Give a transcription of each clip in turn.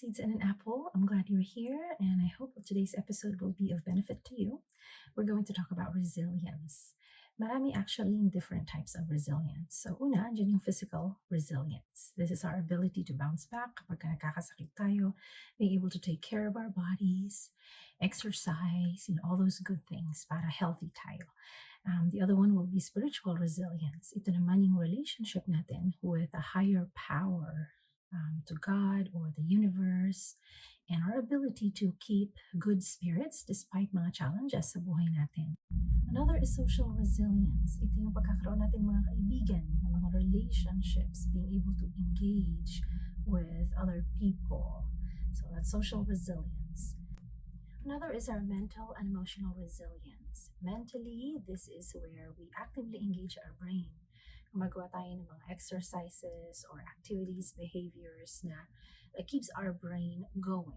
Seeds in an Apple. I'm glad you're here, and I hope today's episode will be of benefit to you. We're going to talk about resilience. Marami actually different types of resilience. So una, dyan yung physical resilience. This is our ability to bounce back kapag nakakasakit tayo, being able to take care of our bodies, exercise, all those good things para healthy tayo. The other one will be spiritual resilience. Ito naman yung relationship natin with a higher power, to God or the universe, and our ability to keep good spirits despite mga challenges sa buhay natin. Another is social resilience. Ito yung pagkakaroon natin mga kaibigan, mga relationships, being able to engage with other people. So that's social resilience. Another is our mental and emotional resilience. Mentally, this is where we actively engage our brain. Gumagawa tayo ng mga exercises or activities, behaviors na keeps our brain going,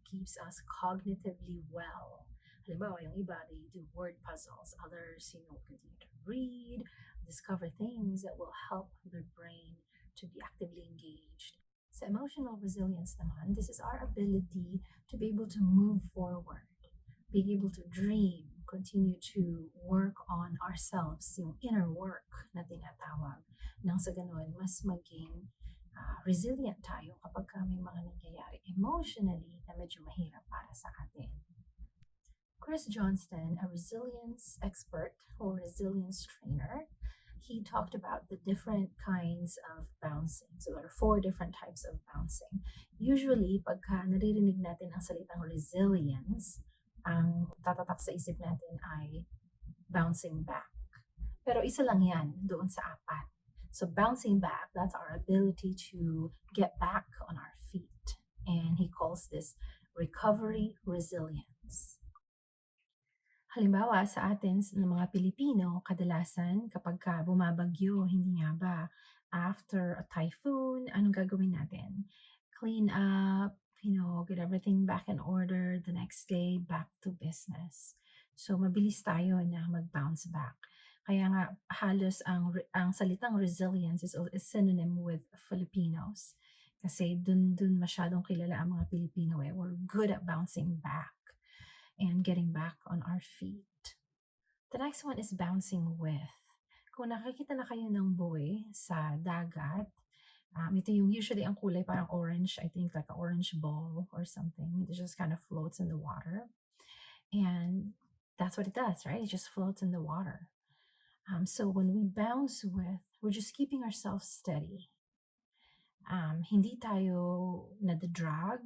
keeps us cognitively well. Halimbawa, yung iba, they do word puzzles. Others, continue to read, discover things that will help their brain to be actively engaged. Sa emotional resilience naman, this is our ability to be able to move forward, being able to dream, continue to work on ourselves, yung inner work na tinatawag. Nang sa ganun, mas maging resilient tayo kapag may mga nangyayari emotionally na medyo mahirap para sa atin. Chris Johnston, a resilience expert or resilience trainer, he talked about the different kinds of bouncing. So there are 4 different types of bouncing. Usually, pagka naririnig natin ang salitang resilience, ang tatatak sa isip natin ay bouncing back. Pero isa lang yan doon sa 4. So bouncing back, that's our ability to get back on our feet. And he calls this recovery resilience. Halimbawa, sa atin ng mga Pilipino, kadalasan kapag bumabagyo, hindi nga ba, after a typhoon, anong gagawin natin? Clean up, get everything back in order, the next day, back to business. So, mabilis tayo na mag-bounce back. Kaya nga, halos ang salitang resilience is synonym with Filipinos. Kasi dun masyadong kilala ang mga Pilipino. We're good at bouncing back and getting back on our feet. The next one is bouncing with. Kung nakikita na kayo ng buoy sa dagat, ito yung usually ang kulay parang orange, I think like an orange ball or something. It just kind of floats in the water. And that's what it does, right? It just floats in the water. So when we bounce with, we're just keeping ourselves steady. Hindi tayo nadadrag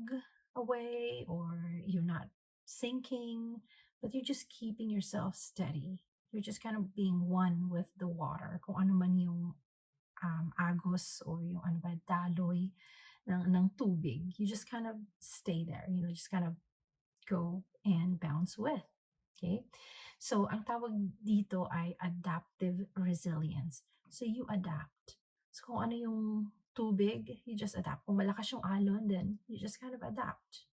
away or you're not sinking, but you're just keeping yourself steady. You're just kind of being one with the water. Kung ano man yung agos or yung daloy ng tubig, you just kind of stay there, just kind of go and bounce with. Okay? So, ang tawag dito ay adaptive resilience. So, you adapt. So, kung ano yung tubig, you just adapt. Kung malakas yung alon, then you just kind of adapt.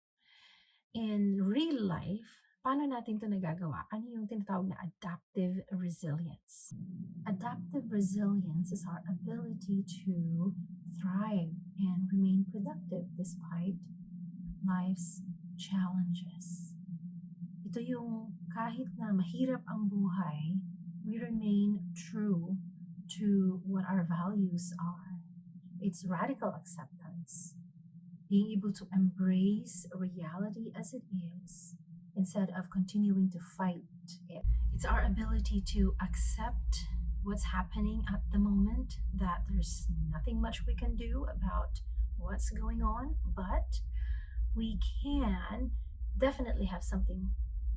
In real life, paano natin ito nagagawa? Ano yung tinatawag na adaptive resilience? Adaptive resilience is our ability to thrive and remain productive despite life's challenges. Ito yung kahit na mahirap ang buhay, we remain true to what our values are. It's radical acceptance. Being able to embrace reality as it is instead of continuing to fight it. It's our ability to accept what's happening at the moment, that there's nothing much we can do about what's going on, but we can definitely have something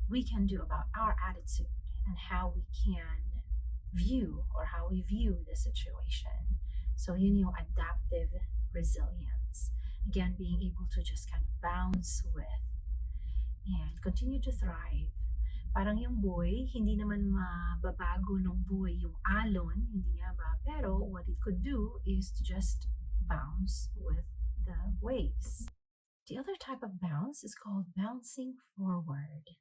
we can do about our attitude and how we can view or how we view the situation. So yun yung adaptive resilience. Again, being able to just kind of bounce with and continue to thrive. Parang yung buoy, hindi naman mababago ng buoy yung alon, hindi nga ba? Pero what it could do is to just bounce with the waves. The other type of bounce is called bouncing forward.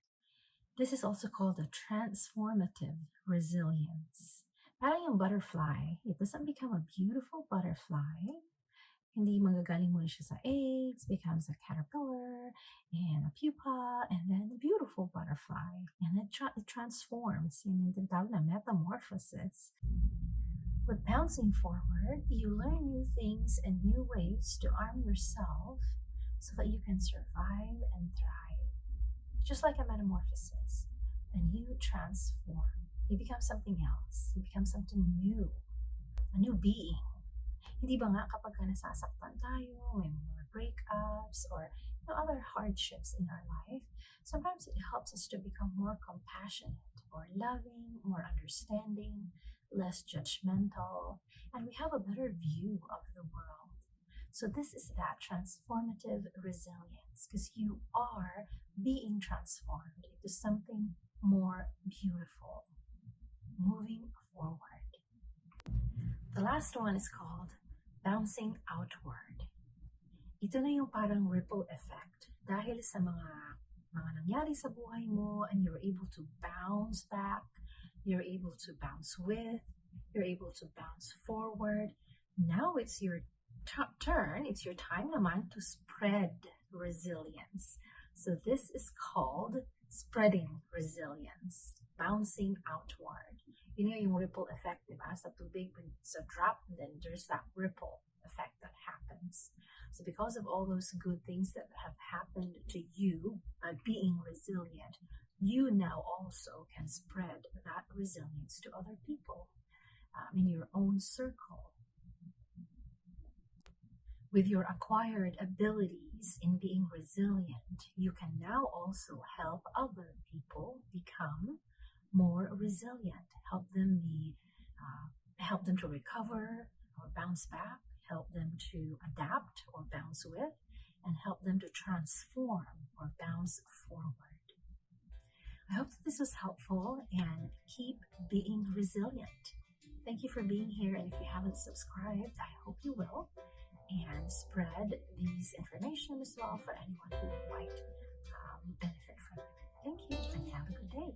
This is also called a transformative resilience. Parang yung butterfly, it doesn't become a beautiful butterfly. Hindi manggagaling muna siya sa eggs, becomes a caterpillar, and a pupa, and then a beautiful butterfly. And it transforms. Yun yung tinatawag na metamorphosis. With bouncing forward, you learn new things and new ways to arm yourself so that you can survive and thrive. Just like a metamorphosis, then you transform. You become something else. You become something new, a new being. Hindi ba nga kapag nasasaktan tayo, may mga breakups, or other hardships in our life, sometimes it helps us to become more compassionate, more loving, more understanding, less judgmental, and we have a better view of the world. So this is that transformative resilience, because you are being transformed into something more beautiful, moving forward. The last one is called bouncing outward. Ito na yung parang ripple effect. Dahil sa mga nangyari sa buhay mo, and you're able to bounce back, you're able to bounce with, you're able to bounce forward. Now it's your turn, it's your time naman to spread resilience. So this is called spreading resilience, bouncing outward. Yun nga yung ripple effect, diba? Sa tubig, when it's a drop, and then there's that ripple effect that happens. So because of all those good things that have happened to you by being resilient, you now also can spread that resilience to other people in your own circle. With your acquired abilities in being resilient, you can now also help other people become more resilient. Help them to recover or bounce back, help them to adapt or bounce with, and help them to transform or bounce forward. I hope that this was helpful, and keep being resilient. Thank you for being here, and if you haven't subscribed, I hope you will, and spread these information as well for anyone who might benefit from it. Thank you, and have a good day.